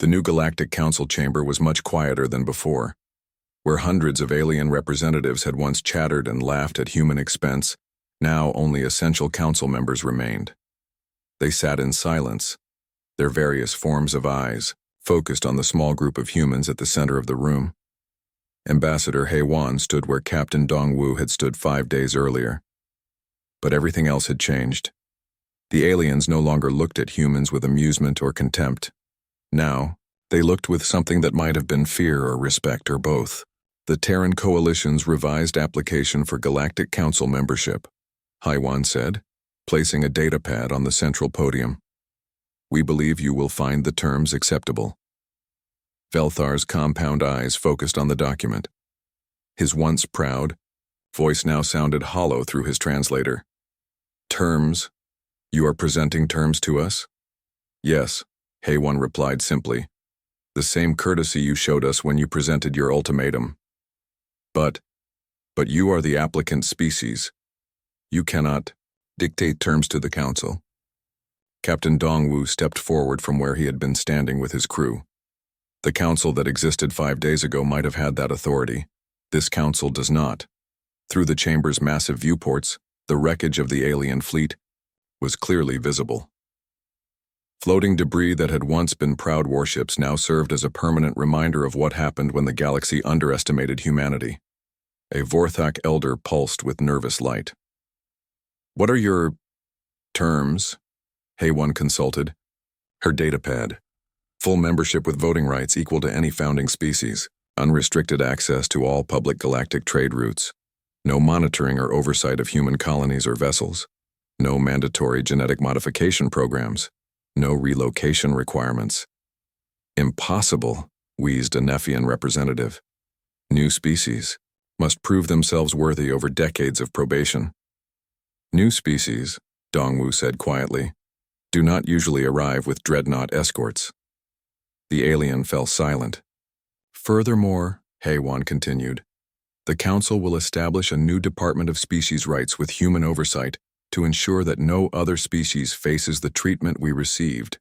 The new Galactic Council chamber was much quieter than before. Where hundreds of alien representatives had once chattered and laughed at human expense, now only essential council members remained. They sat in silence, their various forms of eyes focused on the small group of humans at the center of the room. Ambassador Hei-Wan stood where Captain Dong-Wu had stood 5 days earlier. But everything else had changed. The aliens no longer looked at humans with amusement or contempt. Now, they looked with something that might have been fear or respect or both. The Terran Coalition's revised application for Galactic Council membership, Hei-Wan said, placing a datapad on the central podium. We believe you will find the terms acceptable. Velthar's compound eyes focused on the document. His once proud voice now sounded hollow through his translator. Terms? You are presenting terms to us? Yes, Hei-Wan replied simply. The same courtesy you showed us when you presented your ultimatum. But you are the applicant species. You cannot dictate terms to the council. Captain Dong-Wu stepped forward from where he had been standing with his crew. The council that existed 5 days ago might have had that authority. This council does not. Through the chamber's massive viewports, the wreckage of the alien fleet was clearly visible. Floating debris that had once been proud warships now served as a permanent reminder of what happened when the galaxy underestimated humanity. A Vorthak elder pulsed with nervous light. What are your terms? Hei-Wan consulted. Her datapad. Full membership with voting rights equal to any founding species. Unrestricted access to all public galactic trade routes. No monitoring or oversight of human colonies or vessels. No mandatory genetic modification programs. No relocation requirements. Impossible, wheezed a Nephian representative. New species must prove themselves worthy over decades of probation. New species, Dong-Wu said quietly, do not usually arrive with dreadnought escorts. The alien fell silent. Furthermore, Hei-Wan continued, the Council will establish a new Department of Species Rights with human oversight to ensure that no other species faces the treatment we received.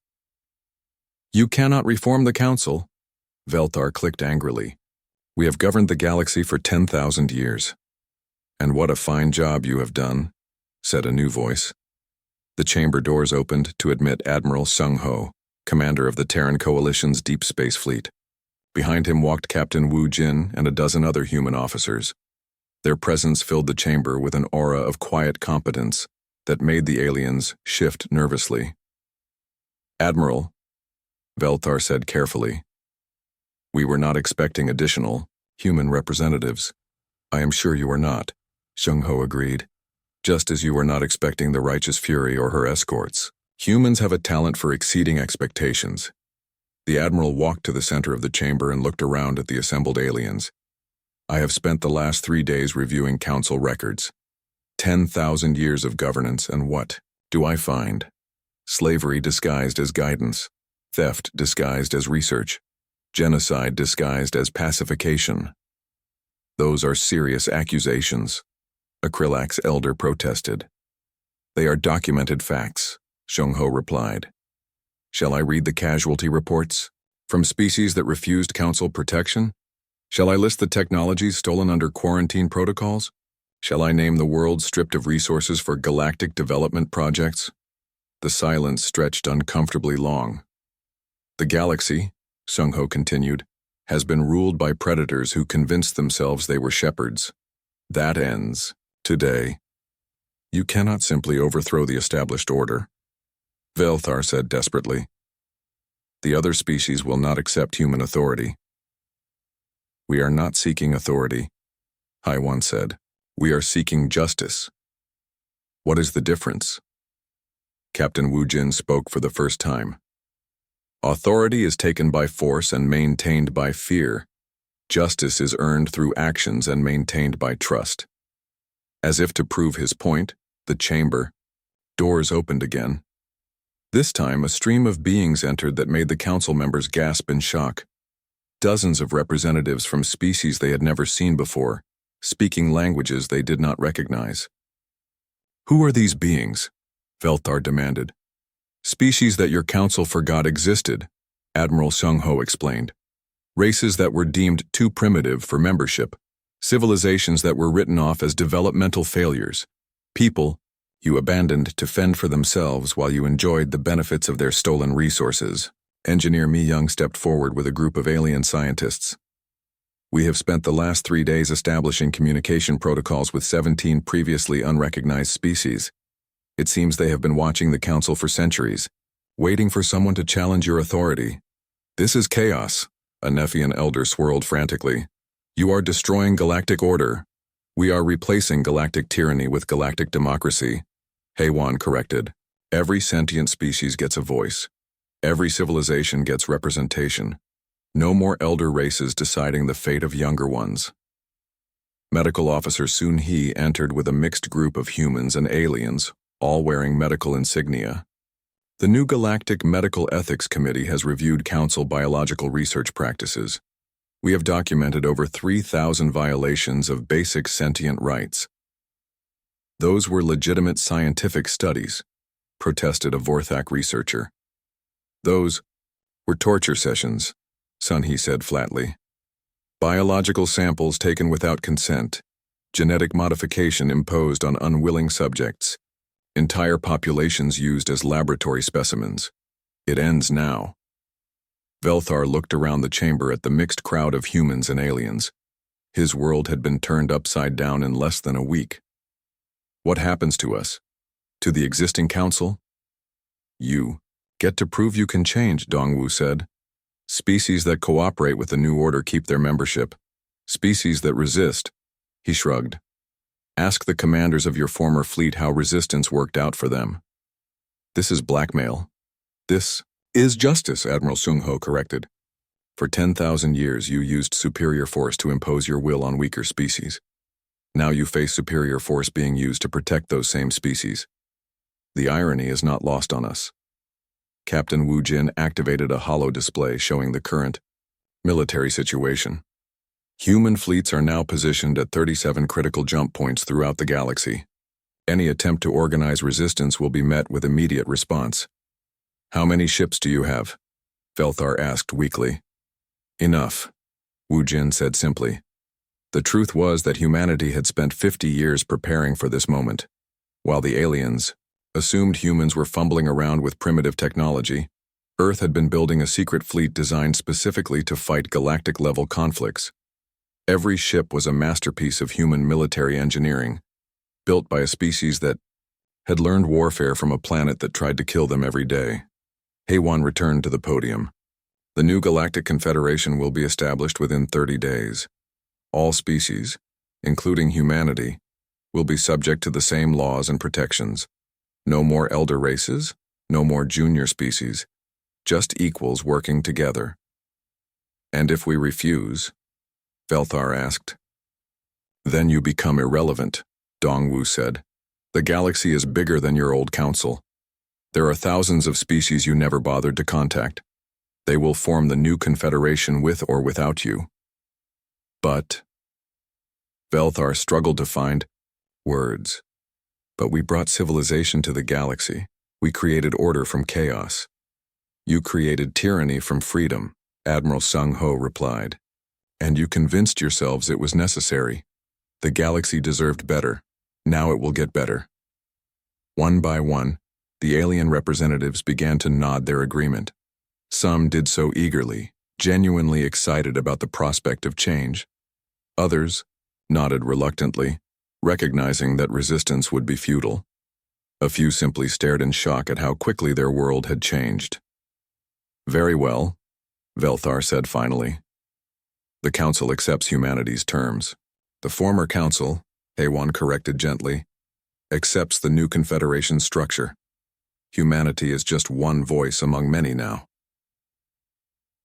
You cannot reform the Council, Velthar clicked angrily. We have governed the galaxy for 10,000 years. And what a fine job you have done, said a new voice. The chamber doors opened to admit Admiral Sung-Ho, commander of the Terran Coalition's Deep Space Fleet. Behind him walked Captain Wu Jin and a dozen other human officers. Their presence filled the chamber with an aura of quiet competence that made the aliens shift nervously. Admiral, Velthar said carefully, we were not expecting additional human representatives. I am sure you are not, Sung-Ho agreed. Just as you were not expecting the Righteous Fury or her escorts. Humans have a talent for exceeding expectations. The Admiral walked to the center of the chamber and looked around at the assembled aliens. I have spent the last 3 days reviewing Council records. 10,000 years of governance, and what do I find? Slavery disguised as guidance, theft disguised as research, genocide disguised as pacification. Those are serious accusations, Akrilax elder protested. They are documented facts, Sung-Ho replied. Shall I read the casualty reports? From species that refused Council protection? Shall I list the technologies stolen under quarantine protocols? Shall I name the world stripped of resources for galactic development projects? The silence stretched uncomfortably long. The galaxy, Sung-Ho continued, has been ruled by predators who convinced themselves they were shepherds. That ends today. You cannot simply overthrow the established order, Velthar said desperately. The other species will not accept human authority. We are not seeking authority, Hei-Wan said. We are seeking justice. What is the difference? Captain Wu Jin spoke for the first time. Authority is taken by force and maintained by fear. Justice is earned through actions and maintained by trust. As if to prove his point, the chamber doors opened again. This time, a stream of beings entered that made the council members gasp in shock. Dozens of representatives from species they had never seen before, speaking languages they did not recognize. Who are these beings? Velthar demanded. Species that your council forgot existed, Admiral Sung-ho explained. Races that were deemed too primitive for membership. Civilizations that were written off as developmental failures. People you abandoned to fend for themselves while you enjoyed the benefits of their stolen resources. Engineer Mi Young stepped forward with a group of alien scientists. We have spent the last 3 days establishing communication protocols with 17 previously unrecognized species. It seems they have been watching the Council for centuries, waiting for someone to challenge your authority. This is chaos, a Nephian elder swirled frantically. You are destroying galactic order. We are replacing galactic tyranny with galactic democracy. Heywan corrected. Every sentient species gets a voice. Every civilization gets representation. No more elder races deciding the fate of younger ones. Medical Officer Sun Hee entered with a mixed group of humans and aliens, all wearing medical insignia. The new Galactic Medical Ethics Committee has reviewed Council biological research practices. We have documented over 3,000 violations of basic sentient rights. Those were legitimate scientific studies, protested a Vorthak researcher. Those were torture sessions, Sun Hee said flatly. Biological samples taken without consent, genetic modification imposed on unwilling subjects, entire populations used as laboratory specimens. It ends now. Velthar looked around the chamber at the mixed crowd of humans and aliens. His world had been turned upside down in less than a week. What happens to us? To the existing council? You get to prove you can change, Dongwu said. Species that cooperate with the new order keep their membership. Species that resist, he shrugged. Ask the commanders of your former fleet how resistance worked out for them. This is blackmail. This is justice, Admiral Sung-ho corrected. For 10,000 years you used superior force to impose your will on weaker species. Now you face superior force being used to protect those same species. The irony is not lost on us. Captain Wu Jin activated a holo display showing the current military situation. Human fleets are now positioned at 37 critical jump points throughout the galaxy. Any attempt to organize resistance will be met with immediate response. How many ships do you have? Velthar asked weakly. Enough, Wu Jin said simply. The truth was that humanity had spent 50 years preparing for this moment. While the aliens, assumed humans were fumbling around with primitive technology, Earth had been building a secret fleet designed specifically to fight galactic-level conflicts. Every ship was a masterpiece of human military engineering, built by a species that had learned warfare from a planet that tried to kill them every day. Heywan returned to the podium. The new Galactic Confederation will be established within 30 days. All species, including humanity, will be subject to the same laws and protections. No more elder races, no more junior species, just equals working together. And if we refuse? Velthar asked. Then you become irrelevant, Dongwu said. The galaxy is bigger than your old council. There are thousands of species you never bothered to contact. They will form the new confederation with or without you. But Velthar struggled to find words. But we brought civilization to the galaxy. We created order from chaos. You created tyranny from freedom, Admiral Sung-ho replied. And you convinced yourselves it was necessary. The galaxy deserved better. Now it will get better. One by one, the alien representatives began to nod their agreement. Some did so eagerly, genuinely excited about the prospect of change. Others nodded reluctantly, recognizing that resistance would be futile. A few simply stared in shock at how quickly their world had changed. Very well, Velthar said finally. The Council accepts humanity's terms. The former Council, Heywan corrected gently, accepts the new Confederation structure. Humanity is just one voice among many now.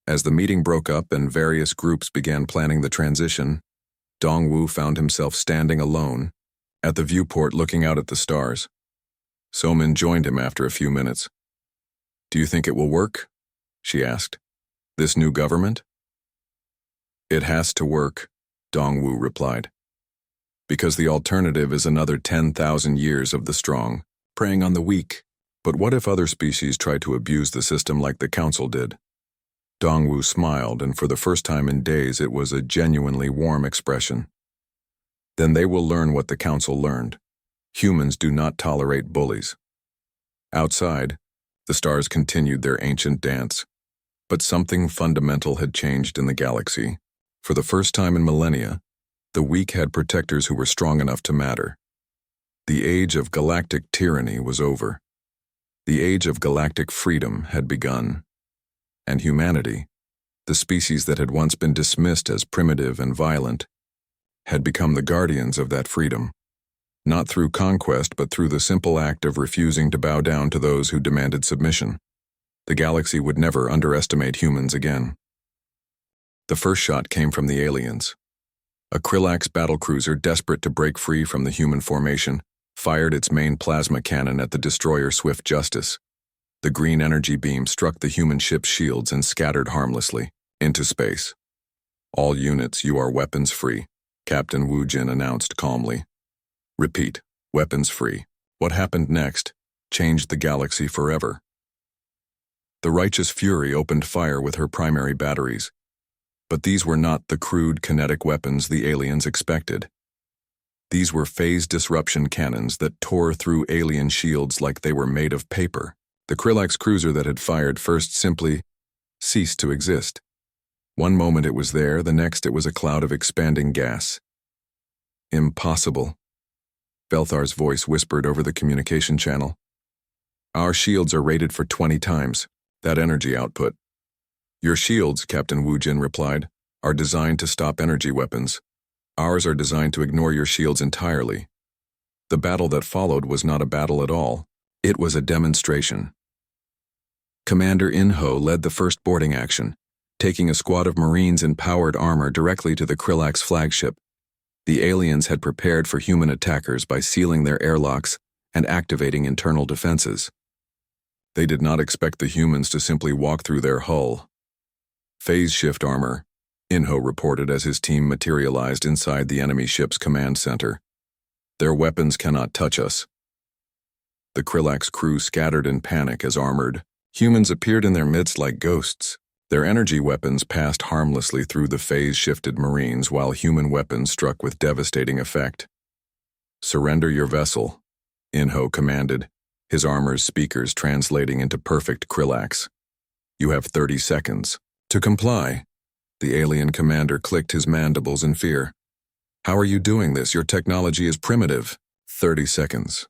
As the meeting broke up and various groups began planning the transition, Dongwu found himself standing alone at the viewport looking out at the stars. Somin joined him after a few minutes. Do you think it will work? She asked. This new government? It has to work, Dongwu replied. Because the alternative is another 10,000 years of the strong, preying on the weak. But what if other species try to abuse the system like the Council did? Dongwu smiled, and for the first time in days it was a genuinely warm expression. Then they will learn what the council learned. Humans do not tolerate bullies. Outside, the stars continued their ancient dance. But something fundamental had changed in the galaxy. For the first time in millennia, the weak had protectors who were strong enough to matter. The age of galactic tyranny was over. The age of galactic freedom had begun. And humanity, the species that had once been dismissed as primitive and violent, had become the guardians of that freedom. Not through conquest, but through the simple act of refusing to bow down to those who demanded submission. The galaxy would never underestimate humans again. The first shot came from the aliens. A Krillax battlecruiser, desperate to break free from the human formation, fired its main plasma cannon at the destroyer Swift Justice. The green energy beam struck the human ship's shields and scattered harmlessly into space. "All units, you are weapons-free," Captain Wu Jin announced calmly. Repeat, weapons-free. What happened next changed the galaxy forever. The Righteous Fury opened fire with her primary batteries. But these were not the crude kinetic weapons the aliens expected. These were phase disruption cannons that tore through alien shields like they were made of paper. The Krillax cruiser that had fired first simply ceased to exist. One moment it was there, the next it was a cloud of expanding gas. "Impossible," Belthar's voice whispered over the communication channel. "Our shields are rated for 20 times that energy output." "Your shields," Captain Wu Jin replied, "are designed to stop energy weapons. Ours are designed to ignore your shields entirely." The battle that followed was not a battle at all. It was a demonstration. Commander In-ho led the first boarding action, taking a squad of Marines in powered armor directly to the Krillax flagship. The aliens had prepared for human attackers by sealing their airlocks and activating internal defenses. They did not expect the humans to simply walk through their hull. "Phase shift armor," In-ho reported as his team materialized inside the enemy ship's command center. "Their weapons cannot touch us." The Krillax crew scattered in panic as armored humans appeared in their midst like ghosts. Their energy weapons passed harmlessly through the phase-shifted Marines while human weapons struck with devastating effect. "Surrender your vessel," In-ho commanded, his armor's speakers translating into perfect Krillax. "You have 30 seconds. To comply." The alien commander clicked his mandibles in fear. "How are you doing this? Your technology is primitive." 30 seconds.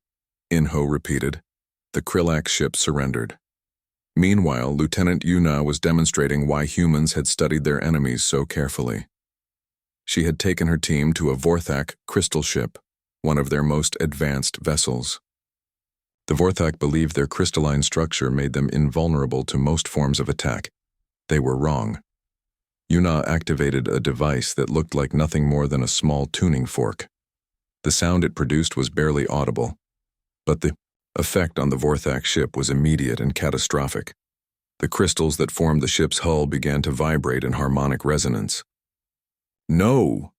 In-ho repeated. The Krillax ship surrendered. Meanwhile, Lieutenant Yuna was demonstrating why humans had studied their enemies so carefully. She had taken her team to a Vorthak crystal ship, one of their most advanced vessels. The Vorthak believed their crystalline structure made them invulnerable to most forms of attack. They were wrong. Yuna activated a device that looked like nothing more than a small tuning fork. The sound it produced was barely audible, but the effect on the Vorthak ship was immediate and catastrophic. The crystals that formed the ship's hull began to vibrate in harmonic resonance. "No!"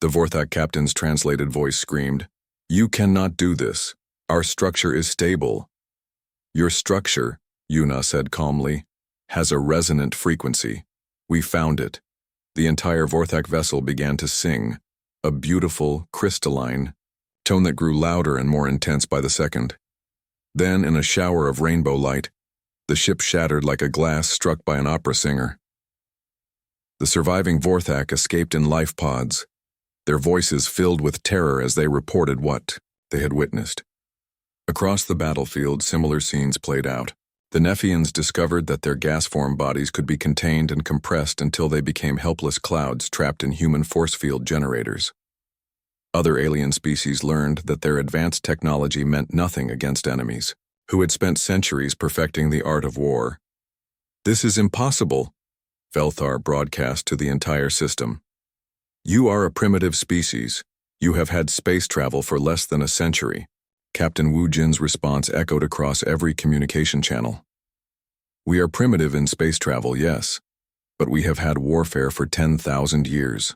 The Vorthak captain's translated voice screamed. "You cannot do this. Our structure is stable." "Your structure," Yuna said calmly, "has a resonant frequency. We found it." The entire Vorthak vessel began to sing, a beautiful, crystalline tone that grew louder and more intense by the second. Then, in a shower of rainbow light, the ship shattered like a glass struck by an opera singer. The surviving Vorthak escaped in life pods, their voices filled with terror as they reported what they had witnessed. Across the battlefield, similar scenes played out. The Nephians discovered that their gas-form bodies could be contained and compressed until they became helpless clouds trapped in human force field generators. Other alien species learned that their advanced technology meant nothing against enemies, who had spent centuries perfecting the art of war. "This is impossible," Velthar broadcast to the entire system. "You are a primitive species. You have had space travel for less than a century." Captain Wu Jin's response echoed across every communication channel. "We are primitive in space travel, yes, but we have had warfare for 10,000 years.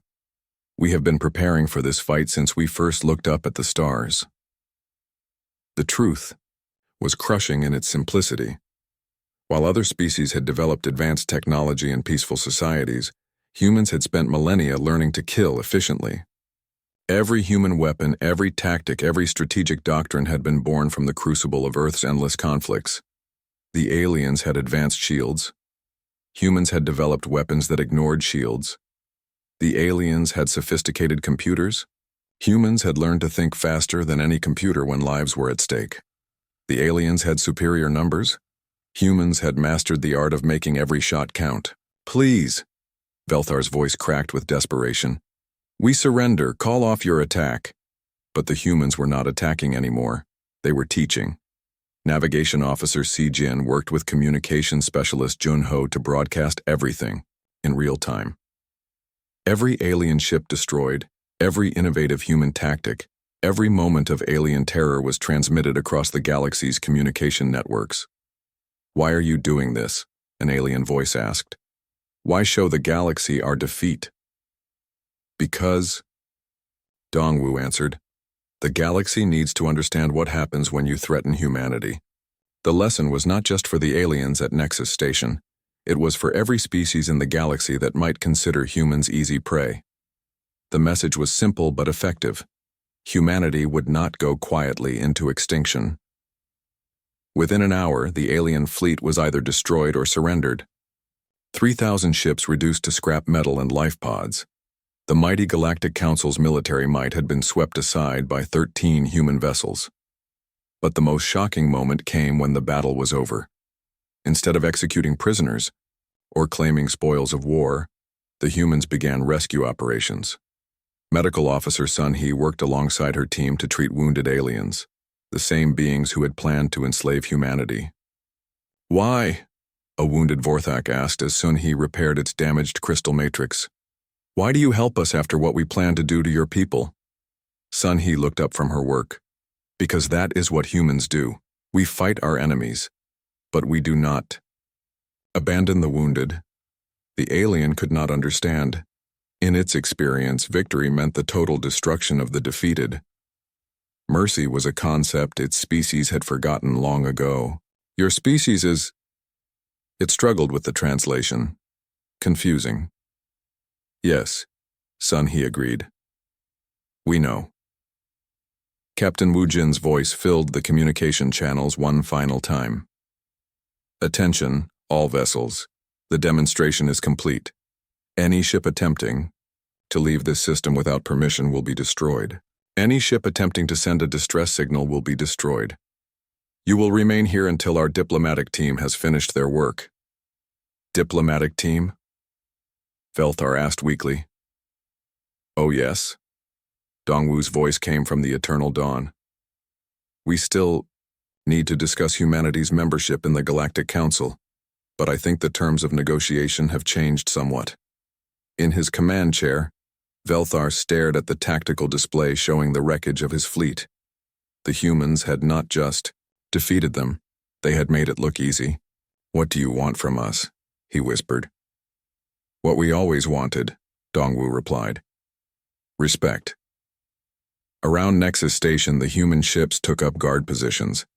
We have been preparing for this fight since we first looked up at the stars." The truth was crushing in its simplicity. While other species had developed advanced technology and peaceful societies, humans had spent millennia learning to kill efficiently. Every human weapon, every tactic, every strategic doctrine had been born from the crucible of Earth's endless conflicts. The aliens had advanced shields. Humans had developed weapons that ignored shields. The aliens had sophisticated computers. Humans had learned to think faster than any computer when lives were at stake. The aliens had superior numbers. Humans had mastered the art of making every shot count. Please, Velthar's voice cracked with desperation. We surrender, call off your attack. But the humans were not attacking anymore. They were teaching. Navigation Officer Si Jin worked with Communications Specialist Jun Ho to broadcast everything, in real time. Every alien ship destroyed, every innovative human tactic, every moment of alien terror was transmitted across the galaxy's communication networks. Why are you doing this? An alien voice asked. Why show the galaxy our defeat? Because, Dongwu answered, the galaxy needs to understand what happens when you threaten humanity. The lesson was not just for the aliens at Nexus Station. It was for every species in the galaxy that might consider humans easy prey. The message was simple but effective. Humanity would not go quietly into extinction. Within an hour, the alien fleet was either destroyed or surrendered. 3,000 ships reduced to scrap metal and life pods. The mighty Galactic Council's military might had been swept aside by 13 human vessels. But the most shocking moment came when the battle was over. Instead of executing prisoners or claiming spoils of war, the humans began rescue operations. Medical Officer Sun Hee worked alongside her team to treat wounded aliens, the same beings who had planned to enslave humanity. Why? A wounded Vorthak asked as Sun Hee repaired its damaged crystal matrix. Why do you help us after what we plan to do to your people? Sun Hee looked up from her work. Because that is what humans do. We fight our enemies, but we do not abandon the wounded. The alien could not understand. In its experience, victory meant the total destruction of the defeated. Mercy was a concept its species had forgotten long ago. Your species is... It struggled with the translation. Confusing. Yes, Sun Hee agreed. We know. Captain Wu Jin's voice filled the communication channels one final time. Attention, all vessels. The demonstration is complete. Any ship attempting to leave this system without permission will be destroyed. Any ship attempting to send a distress signal will be destroyed. You will remain here until our diplomatic team has finished their work. Diplomatic team? Velthar asked weakly. Oh yes? Dongwu's voice came from the eternal dawn. We still need to discuss humanity's membership in the Galactic Council, but I think the terms of negotiation have changed somewhat. In his command chair, Velthar stared at the tactical display showing the wreckage of his fleet. The humans had not just defeated them, they had made it look easy. What do you want from us? He whispered. What we always wanted, Dongwu replied. Respect. Around Nexus Station, the human ships took up guard positions.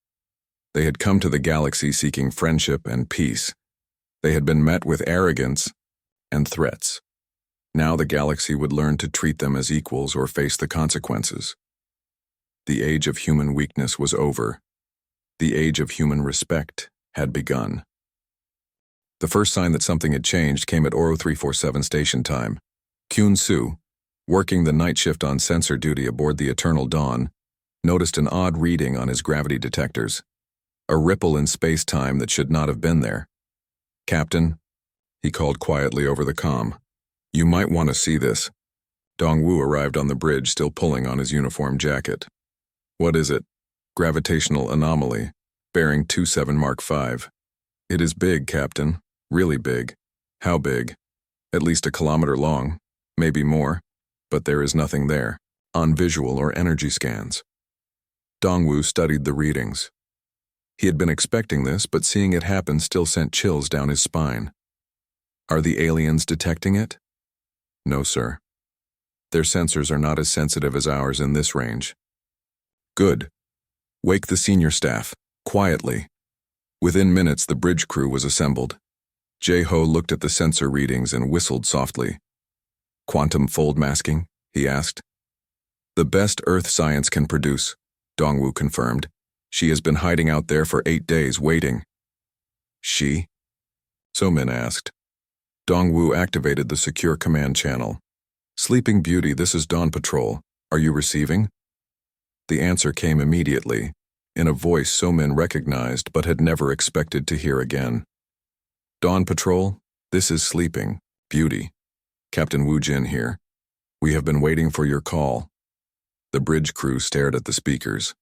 They had come to the galaxy seeking friendship and peace. They had been met with arrogance and threats. Now the galaxy would learn to treat them as equals or face the consequences. The age of human weakness was over. The age of human respect had begun. The first sign that something had changed came at Oro 347 station time. Kyun Su, working the night shift on sensor duty aboard the Eternal Dawn, noticed an odd reading on his gravity detectors. A ripple in space-time that should not have been there. Captain, he called quietly over the comm. You might want to see this. Dongwu arrived on the bridge still pulling on his uniform jacket. What is it? Gravitational anomaly, bearing 27 Mark V. It is big, Captain. Really big. How big? At least a kilometer long, maybe more, but there is nothing there, on visual or energy scans. Dongwu studied the readings. He had been expecting this, but seeing it happen still sent chills down his spine. Are the aliens detecting it? No, sir. Their sensors are not as sensitive as ours in this range. Good. Wake the senior staff, quietly. Within minutes, the bridge crew was assembled. Jae-ho looked at the sensor readings and whistled softly. "Quantum fold masking?" he asked. "The best Earth science can produce," Dongwoo confirmed. "She has been hiding out there for 8 days, waiting." "She?" So-min asked. Dongwoo activated the secure command channel. "Sleeping Beauty, this is Dawn Patrol. Are you receiving?" The answer came immediately, in a voice So-min recognized but had never expected to hear again. "Dawn Patrol, this is Sleeping Beauty. Captain Woo-jin here. We have been waiting for your call." The bridge crew stared at the speakers.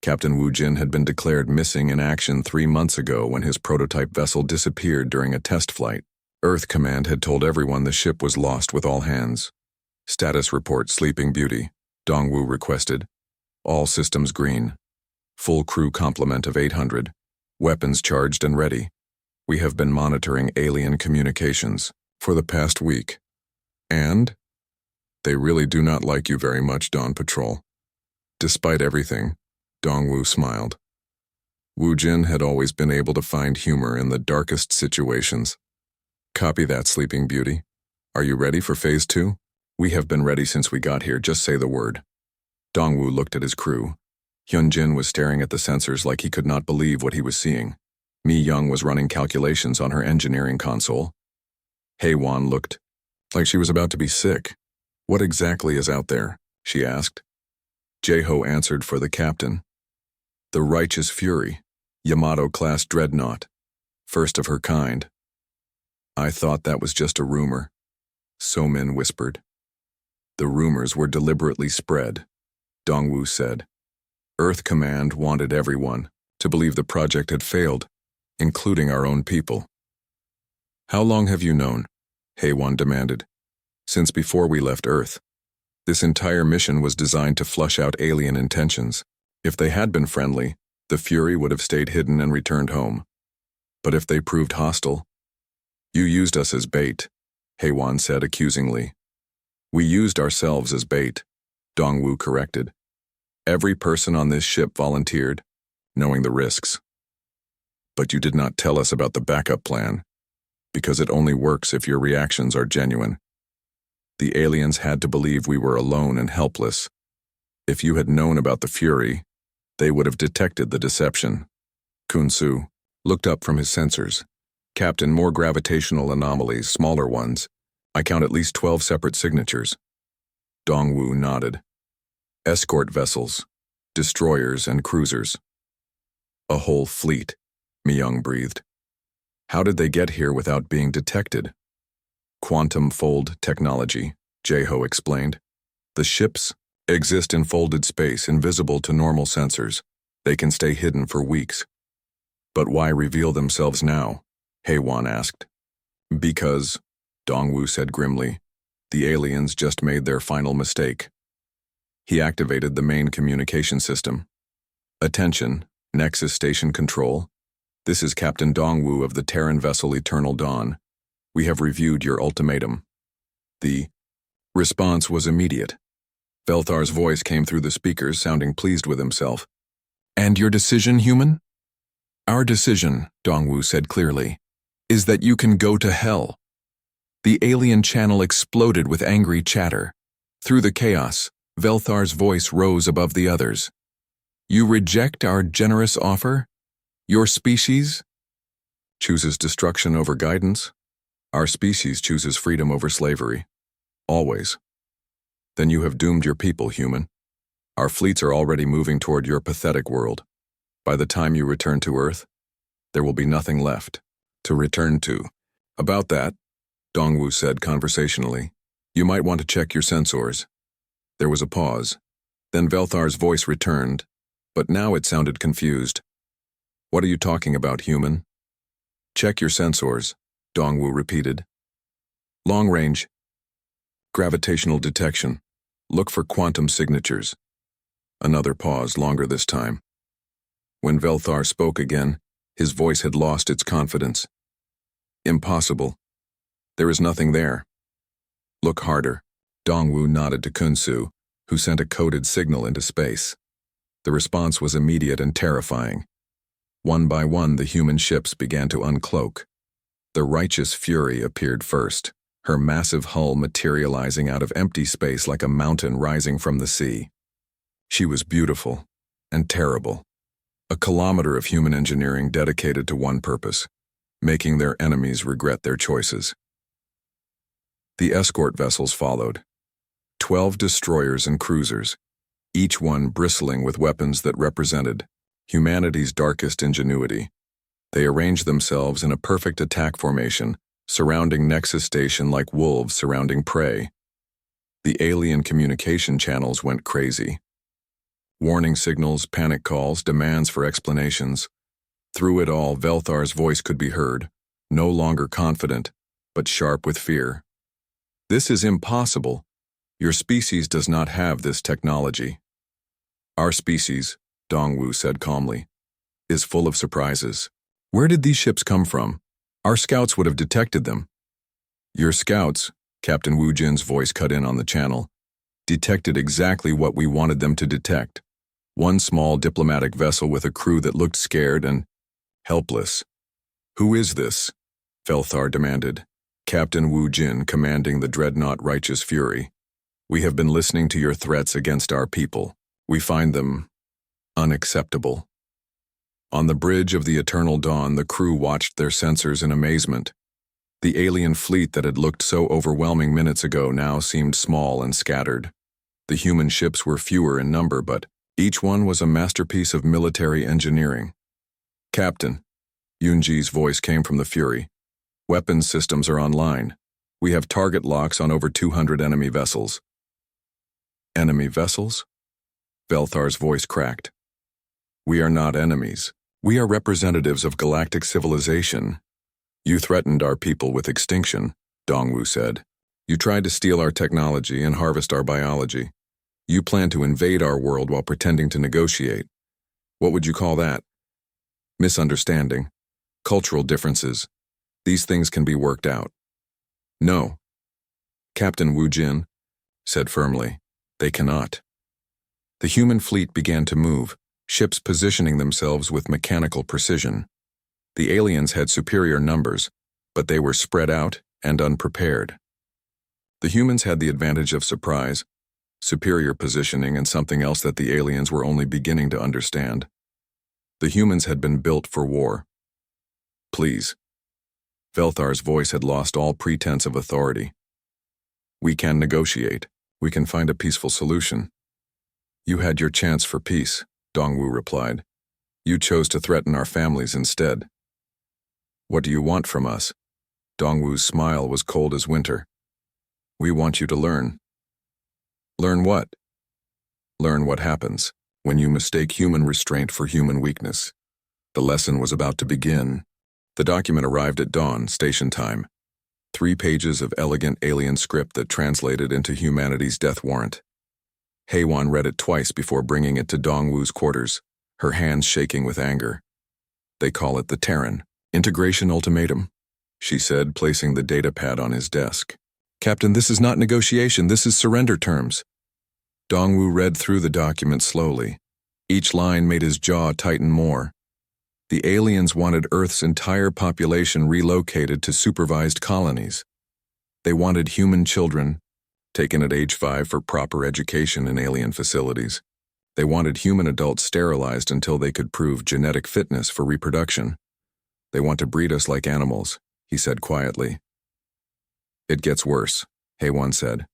Captain Woo-jin had been declared missing in action 3 months ago when his prototype vessel disappeared during a test flight. Earth Command had told everyone the ship was lost with all hands. "Status report, Sleeping Beauty," Dongwoo requested. "All systems green. Full crew complement of 800. Weapons charged and ready. We have been monitoring alien communications for the past week. And they really do not like you very much, Dawn Patrol." Despite everything, Dongwoo smiled. Woo-jin had always been able to find humor in the darkest situations. "Copy that, Sleeping Beauty. Are you ready for Phase 2? We have been ready since we got here, just say the word." Dongwoo looked at his crew. Hyunjin was staring at the sensors like he could not believe what he was seeing. Mi-young was running calculations on her engineering console. Hae-won looked like she was about to be sick. "What exactly is out there?" she asked. Jae-ho answered for the captain. "The Righteous Fury, Yamato-class dreadnought, first of her kind." "I thought that was just a rumor," So-min whispered. "The rumors were deliberately spread," Dongwoo said. "Earth Command wanted everyone to believe the project had failed, including our own people." "How long have you known?" Hae-won demanded. "Since before we left Earth. This entire mission was designed to flush out alien intentions. If they had been friendly, the Fury would have stayed hidden and returned home. But if they proved hostile..." "You used us as bait," Hae-won said accusingly. "We used ourselves as bait," Dongwoo corrected. "Every person on this ship volunteered, knowing the risks. But you did not tell us about the backup plan, because it only works if your reactions are genuine. The aliens had to believe we were alone and helpless. If you had known about the Fury, they would have detected the deception." Kun-soo looked up from his sensors. "Captain, more gravitational anomalies, smaller ones. I count at least 12 separate signatures." Dongwoo nodded. "Escort vessels, destroyers and cruisers." "A whole fleet," Mi-young breathed. "How did they get here without being detected?" "Quantum fold technology," Jae-ho explained. "The ships exist in folded space, invisible to normal sensors. They can stay hidden for weeks." "But why reveal themselves now?" Hae-won asked. "Because," Dongwoo said grimly, "the aliens just made their final mistake." He activated the main communication system. "Attention, Nexus Station Control. This is Captain Dongwoo of the Terran vessel Eternal Dawn. We have reviewed your ultimatum." The response was immediate. Velthar's voice came through the speakers, sounding pleased with himself. "And your decision, human?" "Our decision," Dongwoo said clearly, "is that you can go to hell." The alien channel exploded with angry chatter. Through the chaos, Velthar's voice rose above the others. "You reject our generous offer? Your species chooses destruction over guidance? Our species chooses freedom over slavery. Always. Then you have doomed your people, human. Our fleets are already moving toward your pathetic world. By the time you return to Earth, there will be nothing left to return to." "About that," Dongwoo said conversationally, "you might want to check your sensors." There was a pause. Then Velthar's voice returned, but now it sounded confused. "What are you talking about, human?" "Check your sensors," Dongwoo repeated. "Long range. Gravitational detection. Look for quantum signatures." Another pause, longer this time. When Velthar spoke again, his voice had lost its confidence. "Impossible. There is nothing there." "Look harder." Dongwoo nodded to Kun-soo, who sent a coded signal into space. The response was immediate and terrifying. One by one, the human ships began to uncloak. The Righteous Fury appeared first, her massive hull materializing out of empty space like a mountain rising from the sea. She was beautiful and terrible. A kilometer of human engineering dedicated to one purpose, making their enemies regret their choices. The escort vessels followed. 12 destroyers and cruisers, each one bristling with weapons that represented humanity's darkest ingenuity. They arranged themselves in a perfect attack formation, surrounding Nexus Station like wolves surrounding prey. The alien communication channels went crazy. Warning signals, panic calls, demands for explanations. Through it all, Velthar's voice could be heard, no longer confident, but sharp with fear. "This is impossible. Your species does not have this technology." "Our species," Dongwu said calmly, "is full of surprises. Where did these ships come from? Our scouts would have detected them." "Your scouts," Captain Wu Jin's voice cut in on the channel, "detected exactly what we wanted them to detect. One small diplomatic vessel with a crew that looked scared and helpless." "Who is this?" Velthar demanded. "Captain Wu Jin, commanding the dreadnought Righteous Fury. We have been listening to your threats against our people. We find them unacceptable." On the bridge of the Eternal Dawn, the crew watched their sensors in amazement. The alien fleet that had looked so overwhelming minutes ago now seemed small and scattered. The human ships were fewer in number, but each one was a masterpiece of military engineering. "Captain," Yunji's voice came from the Fury, "weapons systems are online. We have target locks on over 200 enemy vessels." "Enemy vessels?" Velthar's voice cracked. "We are not enemies. We are representatives of galactic civilization. You threatened our people with extinction," Dongwu said. "You tried to steal our technology and harvest our biology. You plan to invade our world while pretending to negotiate. What would you call that? Misunderstanding, cultural differences. These things can be worked out." "No," Captain Wu Jin said firmly. "They cannot." The human fleet began to move, ships positioning themselves with mechanical precision. The aliens had superior numbers, but they were spread out and unprepared. The humans had the advantage of surprise, superior positioning, and something else that the aliens were only beginning to understand. The humans had been built for war. "Please." Velthar's voice had lost all pretense of authority. "We can negotiate. We can find a peaceful solution." "You had your chance for peace," Dongwu replied. "You chose to threaten our families instead." "What do you want from us?" Dongwu's smile was cold as winter. "We want you to learn." "Learn what?" "Learn what happens when you mistake human restraint for human weakness." The lesson was about to begin. The document arrived at dawn, station time. 3 pages of elegant alien script that translated into humanity's death warrant. Heiwan read it twice before bringing it to Dongwu's quarters, her hands shaking with anger. "They call it the Terran Integration Ultimatum," she said, placing the datapad on his desk. "Captain, this is not negotiation, this is surrender terms." Dongwu read through the document slowly. Each line made his jaw tighten more. The aliens wanted Earth's entire population relocated to supervised colonies. They wanted human children taken at age 5 for proper education in alien facilities. They wanted human adults sterilized until they could prove genetic fitness for reproduction. "They want to breed us like animals," he said quietly. "It gets worse," Heiwan said.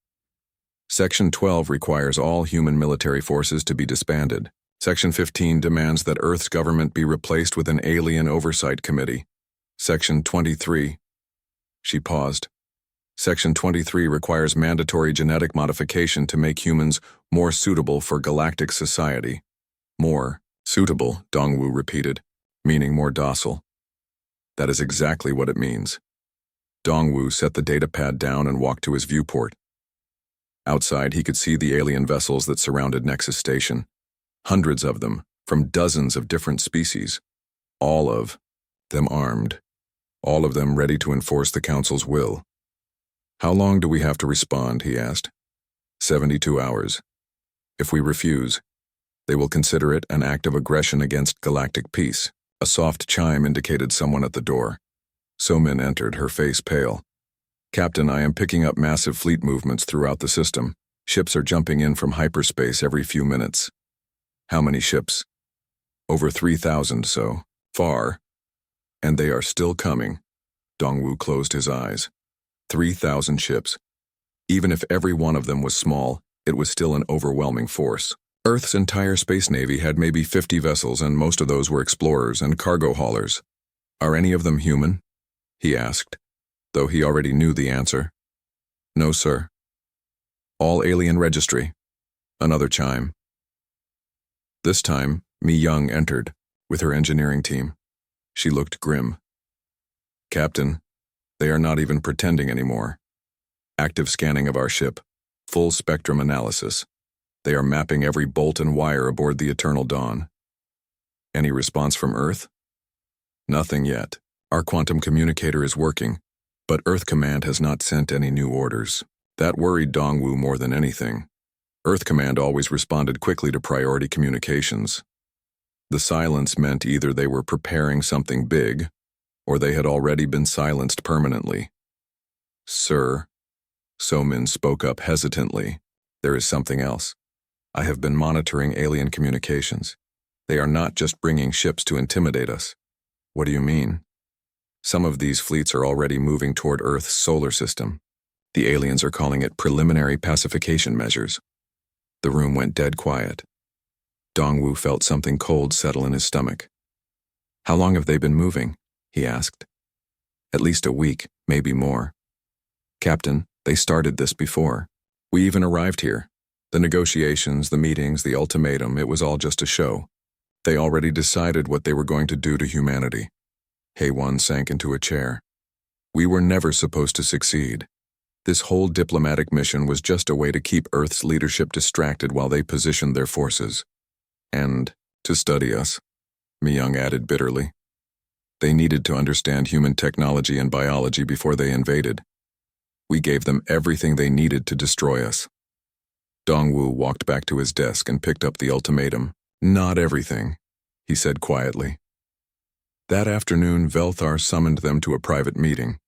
"Section 12 requires all human military forces to be disbanded. Section 15 demands that Earth's government be replaced with an alien oversight committee. Section 23..." She paused. "Section 23 requires mandatory genetic modification to make humans more suitable for galactic society." "More suitable," Dongwu repeated, "meaning more docile." "That is exactly what it means." Dongwu set the datapad down and walked to his viewport. Outside, he could see the alien vessels that surrounded Nexus Station. Hundreds of them, from dozens of different species. All of them armed. All of them ready to enforce the Council's will. "How long do we have to respond?" he asked. 72 hours. If we refuse, they will consider it an act of aggression against galactic peace. A soft chime indicated someone at the door. So-min entered, her face pale. "Captain, I am picking up massive fleet movements throughout the system. Ships are jumping in from hyperspace every few minutes." "How many ships?" "Over 3,000 so far. And they are still coming." Dongwu closed his eyes. 3,000 ships. Even if every one of them was small, it was still an overwhelming force. Earth's entire space navy had maybe 50 vessels, and most of those were explorers and cargo haulers. "Are any of them human?" he asked, though he already knew the answer. "No, sir." "All alien registry." Another chime. This time, Mi Young entered, with her engineering team. She looked grim. "Captain, they are not even pretending anymore. Active scanning of our ship. Full spectrum analysis. They are mapping every bolt and wire aboard the Eternal Dawn." "Any response from Earth?" "Nothing yet. Our quantum communicator is working, but Earth Command has not sent any new orders." That worried Dongwu more than anything. Earth Command always responded quickly to priority communications. The silence meant either they were preparing something big, or they had already been silenced permanently. "Sir," So-min spoke up hesitantly, "there is something else. I have been monitoring alien communications. They are not just bringing ships to intimidate us." "What do you mean?" "Some of these fleets are already moving toward Earth's solar system. The aliens are calling it preliminary pacification measures." The room went dead quiet. Dongwu felt something cold settle in his stomach. "How long have they been moving?" he asked. "At least a week, maybe more." "Captain, they started this before. We even arrived here. The negotiations, the meetings, the ultimatum, it was all just a show. They already decided what they were going to do to humanity." Haewon sank into a chair. "We were never supposed to succeed. This whole diplomatic mission was just a way to keep Earth's leadership distracted while they positioned their forces. And to study us," Mi Young added bitterly. "They needed to understand human technology and biology before they invaded. We gave them everything they needed to destroy us." Dongwu walked back to his desk and picked up the ultimatum. "Not everything," he said quietly. That afternoon, Velthar summoned them to a private meeting.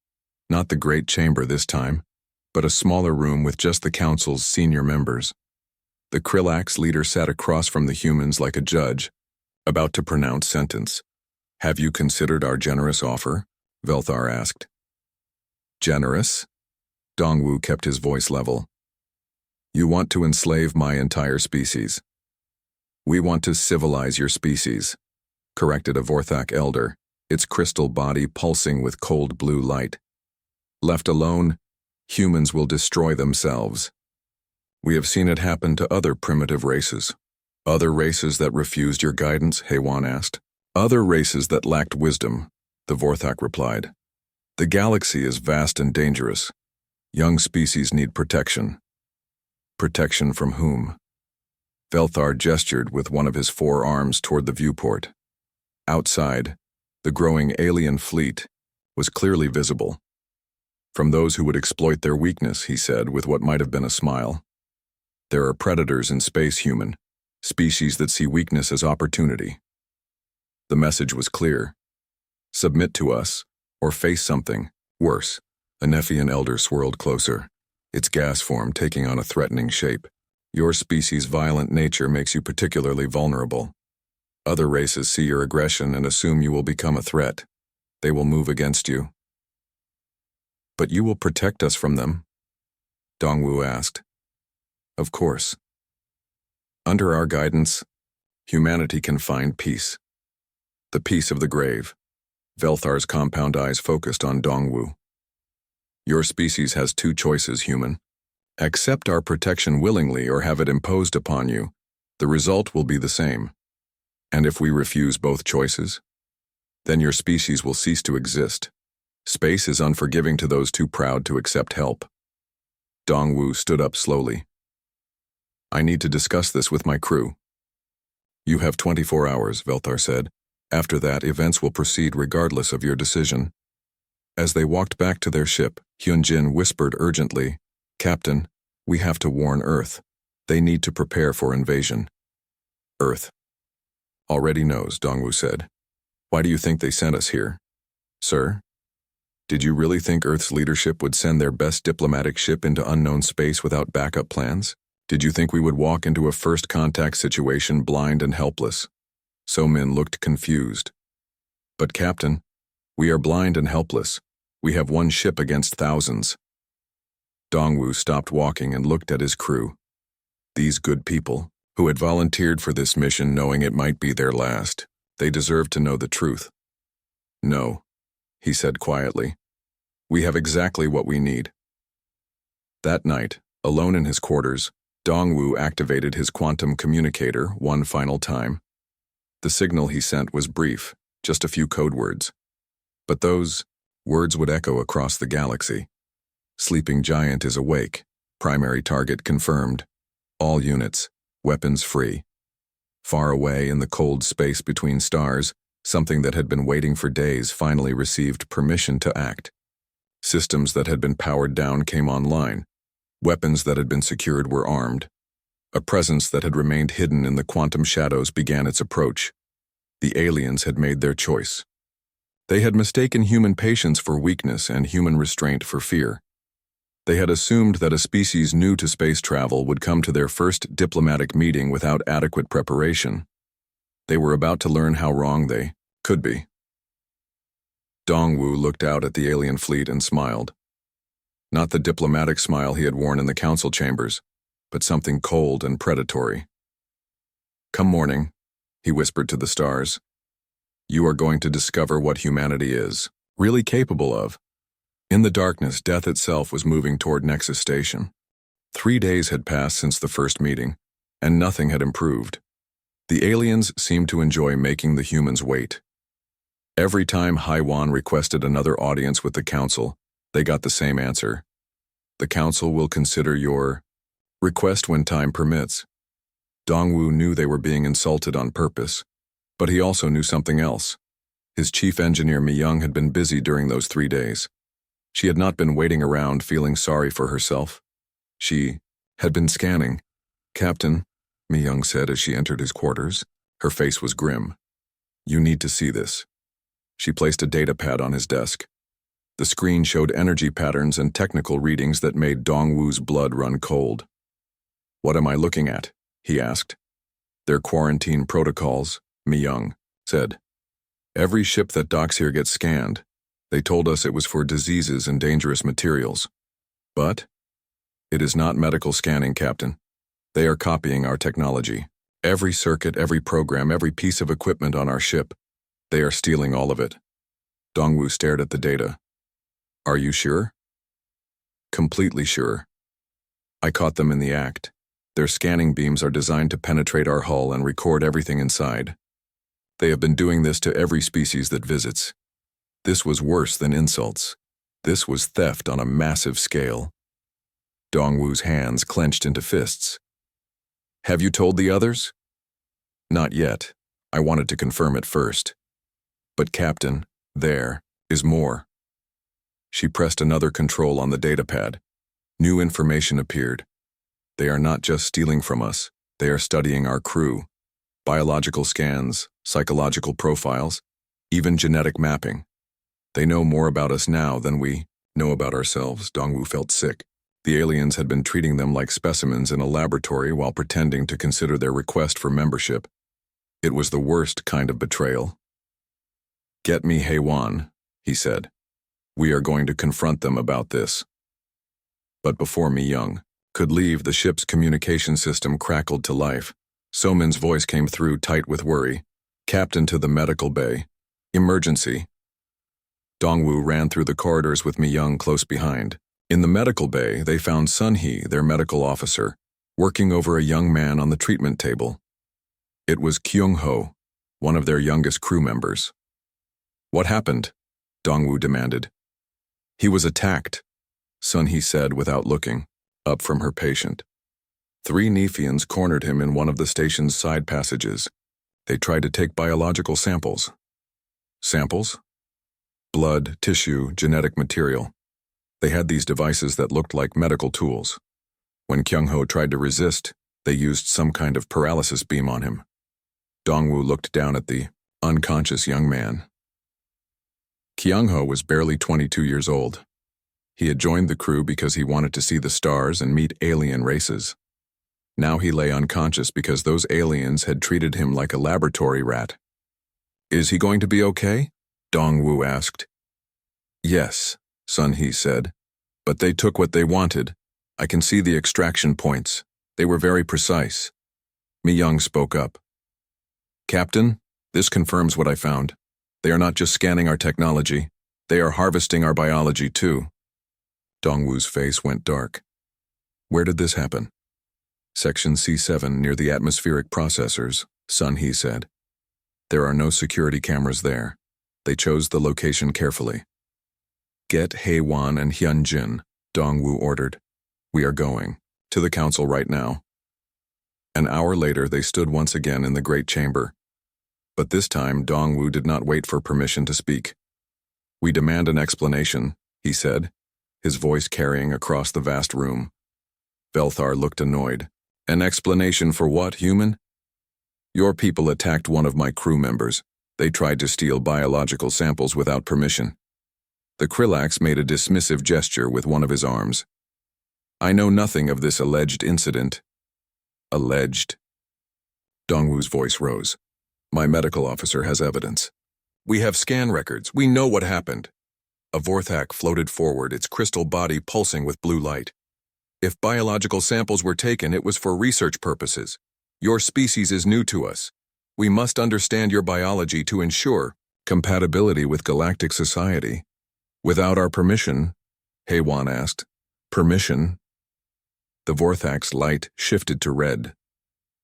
Not the great chamber this time, but a smaller room with just the council's senior members. The Krillax leader sat across from the humans like a judge, about to pronounce sentence. "Have you considered our generous offer?" Velthar asked. "Generous?" Dongwu kept his voice level. "You want to enslave my entire species." "We want to civilize your species," corrected a Vorthak elder, its crystal body pulsing with cold blue light. "Left alone, humans will destroy themselves. We have seen it happen to other primitive races." "Other races that refused your guidance?" Haewon asked. "Other races that lacked wisdom," the Vorthak replied. "The galaxy is vast and dangerous. Young species need protection." "Protection from whom?" Velthar gestured with one of his 4 arms toward the viewport. Outside, the growing alien fleet was clearly visible. "From those who would exploit their weakness," he said with what might have been a smile. "There are predators in space, human, species that see weakness as opportunity." The message was clear. Submit to us, or face something worse. A Nephian elder swirled closer, its gas form taking on a threatening shape. "Your species' violent nature makes you particularly vulnerable. Other races see your aggression and assume you will become a threat. They will move against you." "But you will protect us from them?" Dongwu asked. "Of course. Under our guidance, humanity can find peace. The peace of the grave." Velthar's compound eyes focused on Dongwu. "Your species has 2 choices, human. Accept our protection willingly or have it imposed upon you. The result will be the same. And if we refuse both choices, then your species will cease to exist. Space is unforgiving to those too proud to accept help." Dongwu stood up slowly. "I need to discuss this with my crew." "You have 24 hours, Velthar said. "After that, events will proceed regardless of your decision." As they walked back to their ship, Hyunjin whispered urgently, "Captain, we have to warn Earth. They need to prepare for invasion." "Earth already knows," Dongwu said. Why do you think they sent us here? Sir? Did you really think Earth's leadership would send their best diplomatic ship into unknown space without backup plans? Did you think we would walk into a first contact situation blind and helpless? So-min looked confused. But Captain, we are blind and helpless. We have one ship against thousands. Dongwu stopped walking and looked at his crew. These good people, who had volunteered for this mission knowing it might be their last, they deserved to know the truth. No, he said quietly. We have exactly what we need. That night, alone in his quarters, Dongwu activated his quantum communicator one final time. The signal he sent was brief, just a few code words. But those words would echo across the galaxy. Sleeping giant is awake. Primary target confirmed. All units, weapons free. Far away in the cold space between stars, something that had been waiting for days finally received permission to act. Systems that had been powered down came online. Weapons that had been secured were armed. A presence that had remained hidden in the quantum shadows began its approach. The aliens had made their choice. They had mistaken human patience for weakness and human restraint for fear. They had assumed that a species new to space travel would come to their first diplomatic meeting without adequate preparation. They were about to learn how wrong they could be. Dongwu looked out at the alien fleet and smiled. Not the diplomatic smile he had worn in the council chambers, but something cold and predatory. Come morning, he whispered to the stars. You are going to discover what humanity is really capable of. In the darkness, death itself was moving toward Nexus Station. 3 days had passed since the first meeting, and nothing had improved. The aliens seemed to enjoy making the humans wait. Every time Haiwan requested another audience with the council, they got the same answer. The council will consider your request when time permits. Dongwu knew they were being insulted on purpose, but he also knew something else. His chief engineer Mi-young had been busy during those 3 days. She had not been waiting around feeling sorry for herself. She had been scanning. Captain, Mi-young said as she entered his quarters. Her face was grim. You need to see this. She placed a data pad on his desk. The screen showed energy patterns and technical readings that made Dongwu's blood run cold. What am I looking at? He asked. Their quarantine protocols, Mi-young said. Every ship that docks here gets scanned. They told us it was for diseases and dangerous materials. But it is not medical scanning, Captain. They are copying our technology. Every circuit, every program, every piece of equipment on our ship. They are stealing all of it. Dongwu stared at the data. Are you sure? Completely sure. I caught them in the act. Their scanning beams are designed to penetrate our hull and record everything inside. They have been doing this to every species that visits. This was worse than insults. This was theft on a massive scale. Dongwu's hands clenched into fists. Have you told the others? Not yet. I wanted to confirm it first. But Captain, there is more. She pressed another control on the datapad. New information appeared. They are not just stealing from us. They are studying our crew. Biological scans, psychological profiles, even genetic mapping. They know more about us now than we know about ourselves. Dongwu felt sick. The aliens had been treating them like specimens in a laboratory while pretending to consider their request for membership. It was the worst kind of betrayal. Get me Haiwan, he said. We are going to confront them about this. But before Mi-young could leave, the ship's communication system crackled to life. So-min's voice came through tight with worry. Captain, to the medical bay. Emergency. Dongwu ran through the corridors with Mi-young close behind. In the medical bay, they found Sun-hee, their medical officer, working over a young man on the treatment table. It was Kyung-ho, one of their youngest crew members. What happened? Dongwu demanded. He was attacked, Sun-hee said without looking up from her patient. 3 Nephians cornered him in one of the station's side passages. They tried to take biological samples. Samples? Blood, tissue, genetic material. They had these devices that looked like medical tools. When Kyung-ho tried to resist, they used some kind of paralysis beam on him. Dongwu looked down at the Unconscious young man. Kyung-ho was barely 22 years old. He had joined the crew because he wanted to see the stars and meet alien races. Now he lay unconscious because those aliens had treated him like a laboratory rat. "Is he going to be okay?" Dong-woo asked. "Yes," Sun-hee said. "But they took what they wanted. I can see the extraction points. They were very precise." Mi-young spoke up. "Captain, this confirms what I found. They are not just scanning our technology. They are harvesting our biology too." Dong-woo's face went dark. "Where did this happen?" "Section C7 near the atmospheric processors," Sun-hee said. "There are no security cameras there. They chose the location carefully." "Get Hae-won and Hyun-jin," Dong-woo ordered. "We are going to the council right now." An hour later, they stood once again in the great chamber. But this time, Dong-woo did not wait for permission to speak. "We demand an explanation," he said, his voice carrying across the vast room. Velthar looked annoyed. "An explanation for what, human?" "Your people attacked one of my crew members. They tried to steal biological samples without permission." The Krillax made a dismissive gesture with one of his arms. "I know nothing of this alleged incident." "Alleged?" Dongwoo's voice rose. "My medical officer has evidence. We have scan records. We know what happened." A Vorthak floated forward, its crystal body pulsing with blue light. "If biological samples were taken, it was for research purposes. Your species is new to us. We must understand your biology to ensure compatibility with galactic society." "Without our permission?" Hae-won asked. "Permission?" The Vorthak's light shifted to red.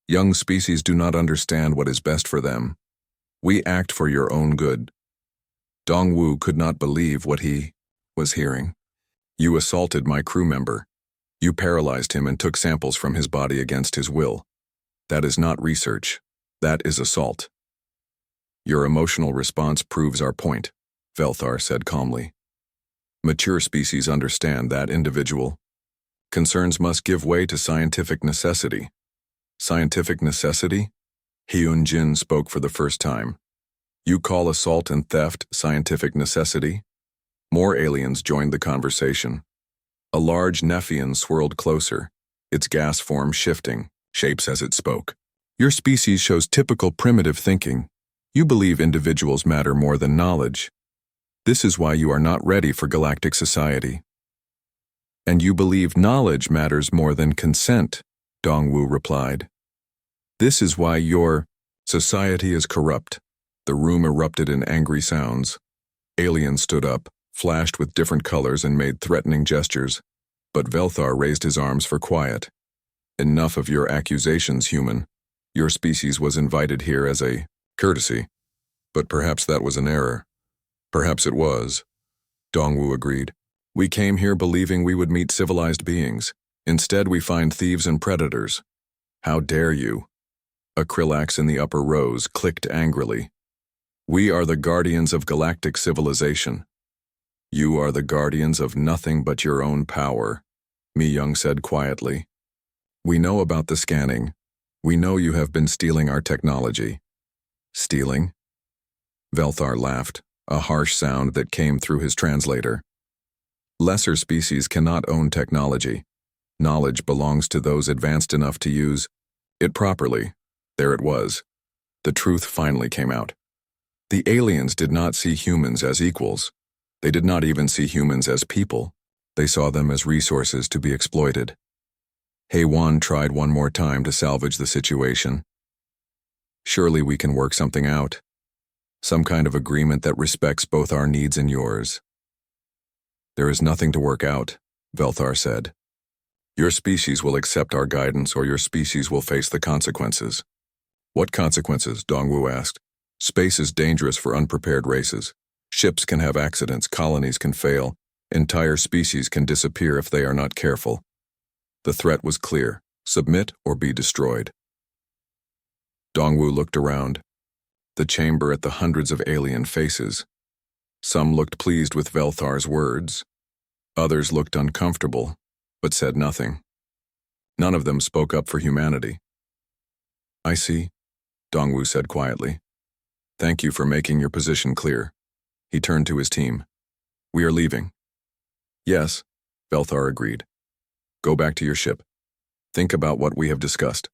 "Young species do not understand what is best for them. We act for your own good." Dong-woo could not believe what he was hearing. "You assaulted my crew member. You paralyzed him and took samples from his body against his will. That is not research. That is assault." "Your emotional response proves our point," Velthar said calmly. "Mature species understand that, individual. Concerns must give way to scientific necessity." "Scientific necessity?" Hyun-jin spoke for the first time. "You call assault and theft scientific necessity?" More aliens joined the conversation. A large Nephian swirled closer, its gas form shifting, shapes as it spoke. "Your species shows typical primitive thinking. You believe individuals matter more than knowledge. This is why you are not ready for galactic society." "And you believe knowledge matters more than consent," Dong-woo replied. "This is why your society is corrupt." The room erupted in angry sounds. Aliens stood up, flashed with different colors and made threatening gestures. But Velthar raised his arms for quiet. "Enough of your accusations, human. Your species was invited here as a courtesy. But perhaps that was an error." "Perhaps it was," Dong-woo agreed. "We came here believing we would meet civilized beings. Instead, we find thieves and predators." "How dare you?" A Krillax in the upper rows clicked angrily. "We are the guardians of galactic civilization." "You are the guardians of nothing but your own power," Mi-young said quietly. "We know about the scanning. We know you have been stealing our technology." "Stealing?" Velthar laughed, a harsh sound that came through his translator. "Lesser species cannot own technology. Knowledge belongs to those advanced enough to use it properly." There it was. The truth finally came out. The aliens did not see humans as equals. They did not even see humans as people. They saw them as resources to be exploited. Hae-won tried one more time to salvage the situation. "Surely we can work something out. Some kind of agreement that respects both our needs and yours." "There is nothing to work out," Velthar said. "Your species will accept our guidance or your species will face the consequences." "What consequences?" Dong-woo asked. "Space is dangerous for unprepared races. Ships can have accidents, colonies can fail, entire species can disappear if they are not careful." The threat was clear: submit or be destroyed. Dong-woo looked around. The chamber at the hundreds of alien faces. Some looked pleased with Velthar's words. Others looked uncomfortable, but said nothing. None of them spoke up for humanity. "I see," Dong-woo said quietly. Thank you for making your position clear. He turned to his team. We are leaving. Yes, Velthar agreed. Go back to your ship. Think about what we have discussed.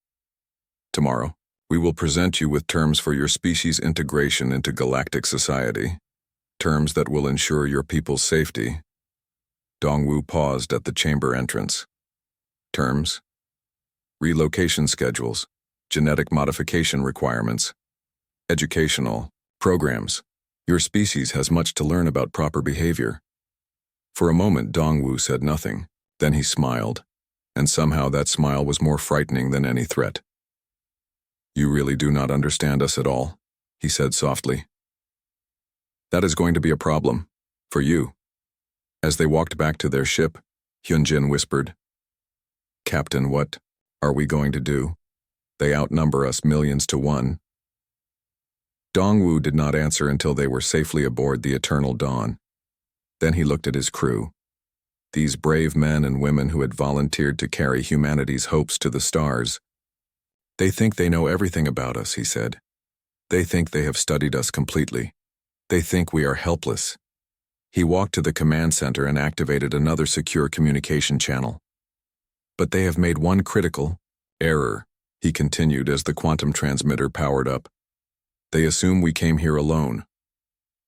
Tomorrow, we will present you with terms for your species integration into galactic society, terms that will ensure your people's safety. Dongwu paused at the chamber entrance. Terms: relocation schedules, genetic modification requirements, educational programs. Your species has much to learn about proper behavior. For a moment, Dongwu said nothing. Then he smiled, and somehow that smile was more frightening than any threat. You really do not understand us at all, he said softly. That is going to be a problem, for you. As they walked back to their ship, Hyunjin whispered, Captain, what are we going to do? They outnumber us millions to one. Dongwu did not answer until they were safely aboard the Eternal Dawn. Then he looked at his crew. These brave men and women who had volunteered to carry humanity's hopes to the stars. They think they know everything about us, he said. They think they have studied us completely. They think we are helpless. He walked to the command center and activated another secure communication channel. But they have made one critical error, he continued as the quantum transmitter powered up. They assume we came here alone.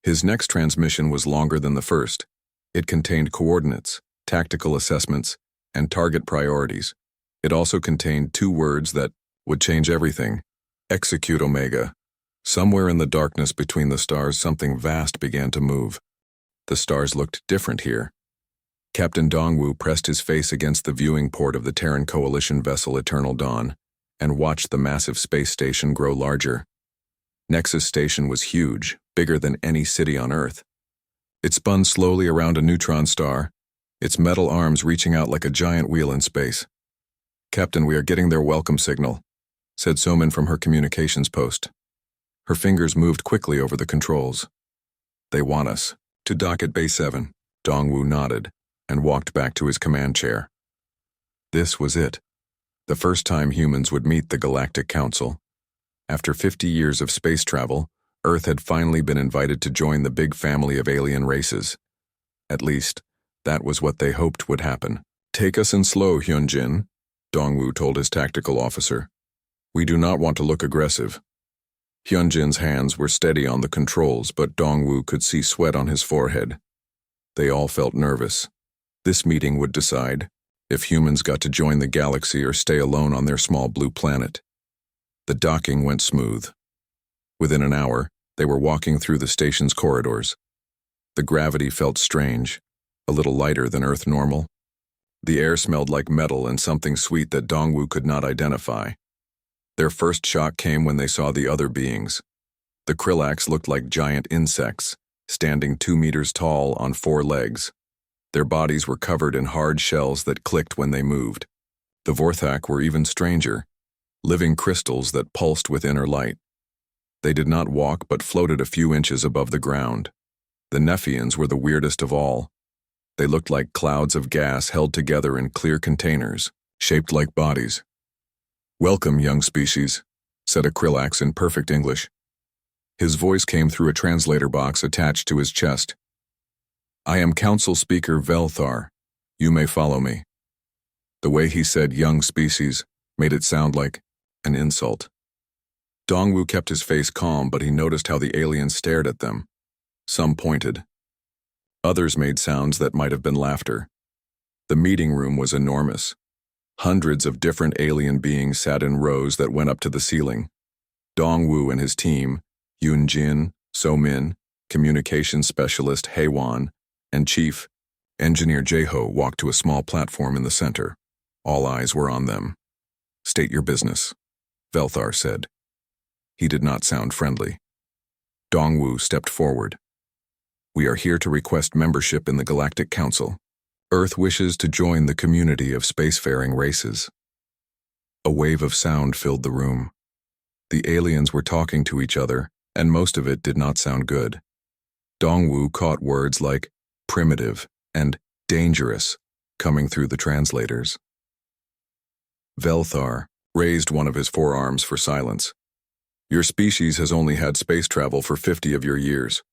His next transmission was longer than the first. It contained coordinates, tactical assessments, and target priorities. It also contained 2 words that would change everything. Execute Omega. Somewhere in the darkness between the stars, something vast began to move. The stars looked different here. Captain Dongwu pressed his face against the viewing port of the Terran Coalition vessel Eternal Dawn and watched the massive space station grow larger. Nexus Station was huge, bigger than any city on Earth. It spun slowly around a neutron star, its metal arms reaching out like a giant wheel in space. Captain, we are getting their welcome signal, said Somin from her communications post. Her fingers moved quickly over the controls. They want us to dock at Bay 7. Dongwu nodded and walked back to his command chair. This was it. The first time humans would meet the Galactic Council. After 50 years of space travel, Earth had finally been invited to join the big family of alien races. At least, that was what they hoped would happen. Take us in slow, Hyunjin, Dongwu told his tactical officer. We do not want to look aggressive. Hyunjin's hands were steady on the controls, but Dongwu could see sweat on his forehead. They all felt nervous. This meeting would decide if humans got to join the galaxy or stay alone on their small blue planet. The docking went smooth. Within an hour, they were walking through the station's corridors. The gravity felt strange, a little lighter than Earth normal. The air smelled like metal and something sweet that Dongwu could not identify. Their first shock came when they saw the other beings. The Krillax looked like giant insects, standing 2 meters tall on 4 legs. Their bodies were covered in hard shells that clicked when they moved. The Vorthak were even stranger, living crystals that pulsed with inner light. They did not walk but floated a few inches above the ground. The Nephians were the weirdest of all. They looked like clouds of gas held together in clear containers, shaped like bodies. Welcome, young species, said a Krillax in perfect English. His voice came through a translator box attached to his chest. I am Council Speaker Velthar. You may follow me. The way he said young species made it sound like an insult. Dongwu kept his face calm, but he noticed how the aliens stared at them. Some pointed. Others made sounds that might have been laughter. The meeting room was enormous. Hundreds of different alien beings sat in rows that went up to the ceiling. Dongwu and his team, Yoon-jin, So-min, communications specialist Haewon, and Chief Engineer Jae-ho walked to a small platform in the center. All eyes were on them. State your business, Velthar said. He did not sound friendly. Dongwu stepped forward. We are here to request membership in the Galactic Council. Earth wishes to join the community of spacefaring races. A wave of sound filled the room. The aliens were talking to each other, and most of it did not sound good. Dongwu caught words like primitive and dangerous coming through the translators. Velthar raised one of his forearms for silence. Your species has only had space travel for 50 of your years.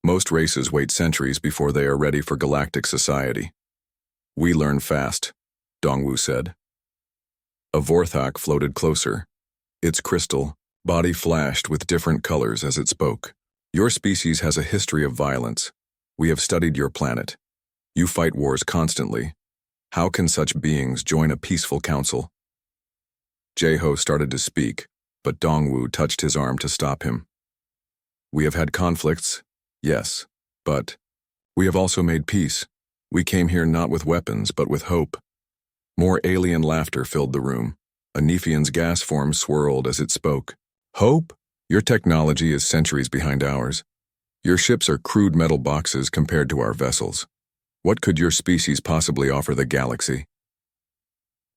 Most races wait centuries before they are ready for galactic society. We learn fast, Dongwu said. A Vorthok floated closer. Its crystal body flashed with different colors as it spoke. Your species has a history of violence. We have studied your planet. You fight wars constantly. How can such beings join a peaceful council? Jeho started to speak, but Dongwu touched his arm to stop him. We have had conflicts, yes, but we have also made peace. We came here not with weapons, but with hope. More alien laughter filled the room. A Nephian's gas form swirled as it spoke. Hope? Your technology is centuries behind ours. Your ships are crude metal boxes compared to our vessels. What could your species possibly offer the galaxy?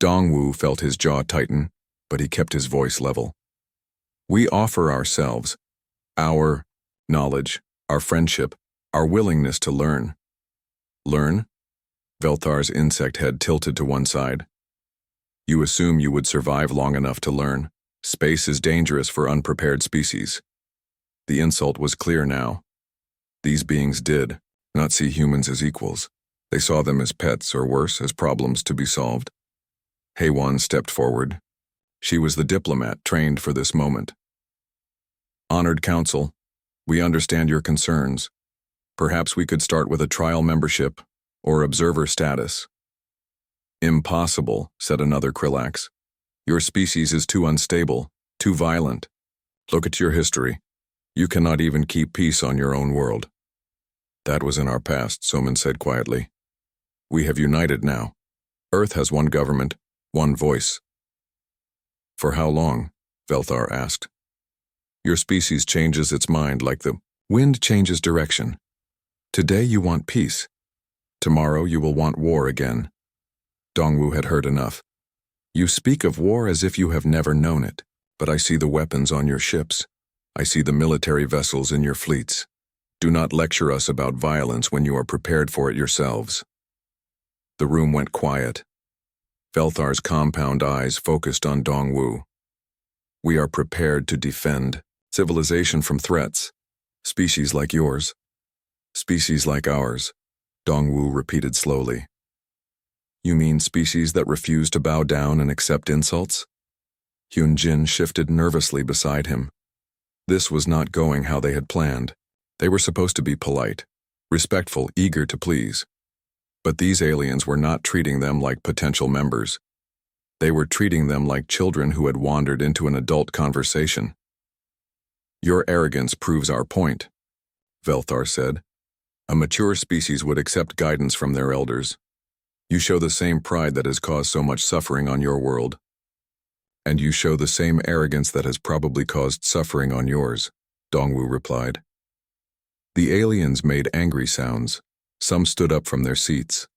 Dongwu felt his jaw tighten, but he kept his voice level. We offer ourselves, our knowledge, our friendship, our willingness to learn. Learn? Velthar's insect head tilted to one side. You assume you would survive long enough to learn. Space is dangerous for unprepared species. The insult was clear now. These beings did not see humans as equals. They saw them as pets, or worse, as problems to be solved. Heiwan stepped forward. She was the diplomat trained for this moment. Honored Council, we understand your concerns. Perhaps we could start with a trial membership or observer status. Impossible, said another Krillax. Your species is too unstable, too violent. Look at your history. You cannot even keep peace on your own world. That was in our past, Soman said quietly. We have united now. Earth has one government, one voice. For how long? Velthar asked. Your species changes its mind like the wind changes direction. Today you want peace. Tomorrow you will want war again. Dongwu had heard enough. You speak of war as if you have never known it, but I see the weapons on your ships. I see the military vessels in your fleets. Do not lecture us about violence when you are prepared for it yourselves. The room went quiet. Velthar's compound eyes focused on Dongwu. We are prepared to defend civilization from threats. Species like yours. Species like ours, Dongwu repeated slowly. You mean species that refuse to bow down and accept insults? Hyunjin shifted nervously beside him. This was not going how they had planned. They were supposed to be polite, respectful, eager to please. But these aliens were not treating them like potential members. They were treating them like children who had wandered into an adult conversation. Your arrogance proves our point, Velthar said. A mature species would accept guidance from their elders. You show the same pride that has caused so much suffering on your world. And you show the same arrogance that has probably caused suffering on yours, Dongwu replied. The aliens made angry sounds. Some stood up from their seats.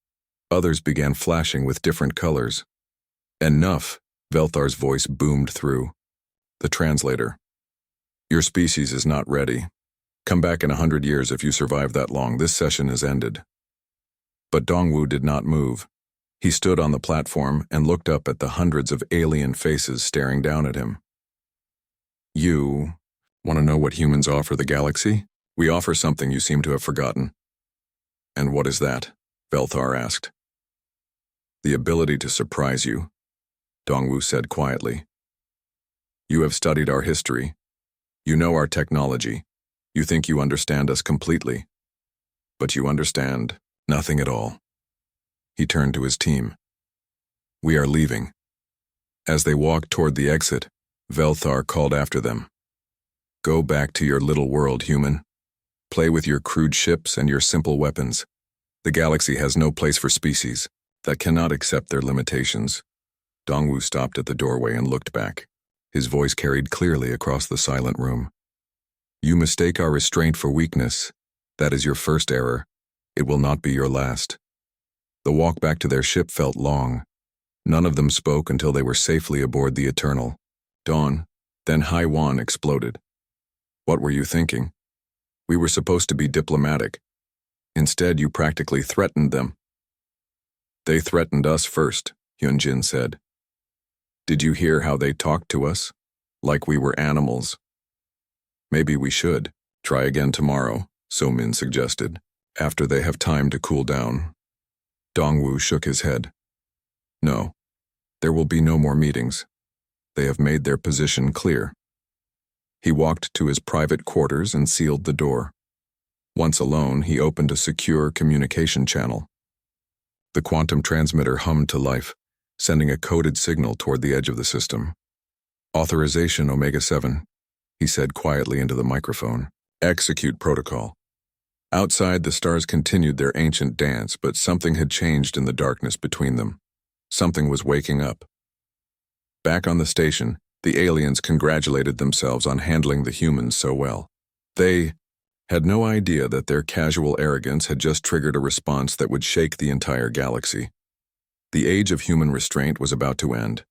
Others began flashing with different colors. Enough, Velthar's voice boomed through. The translator. Your species is not ready. Come back in 100 years if you survive that long. This session is ended. But Dongwu did not move. He stood on the platform and looked up at the hundreds of alien faces staring down at him. You want to know what humans offer the galaxy? We offer something you seem to have forgotten. And what is that? Velthar asked. The ability to surprise you, Dongwu said quietly. You have studied our history. You know our technology. You think you understand us completely. But you understand nothing at all. He turned to his team. We are leaving. As they walked toward the exit, Velthar called after them. Go back to your little world, human. Play with your crude ships and your simple weapons. The galaxy has no place for species that cannot accept their limitations. Dongwu stopped at the doorway and looked back. His voice carried clearly across the silent room. You mistake our restraint for weakness. That is your first error. It will not be your last. The walk back to their ship felt long. None of them spoke until they were safely aboard the Eternal. Dawn, then Heiwan exploded. What were you thinking? We were supposed to be diplomatic. Instead, you practically threatened them. They threatened us first, Hyunjin said. Did you hear how they talked to us? Like we were animals. Maybe we should. Try again tomorrow, So-min suggested, after they have time to cool down. Dongwu shook his head. No, there will be no more meetings. They have made their position clear. He walked to his private quarters and sealed the door. Once alone, he opened a secure communication channel. The quantum transmitter hummed to life, sending a coded signal toward the edge of the system. Authorization Omega-7, he said quietly into the microphone. Execute protocol. Outside, the stars continued their ancient dance, but something had changed in the darkness between them. Something was waking up. Back on the station, the aliens congratulated themselves on handling the humans so well. They had no idea that their casual arrogance had just triggered a response that would shake the entire galaxy. The age of human restraint was about to end,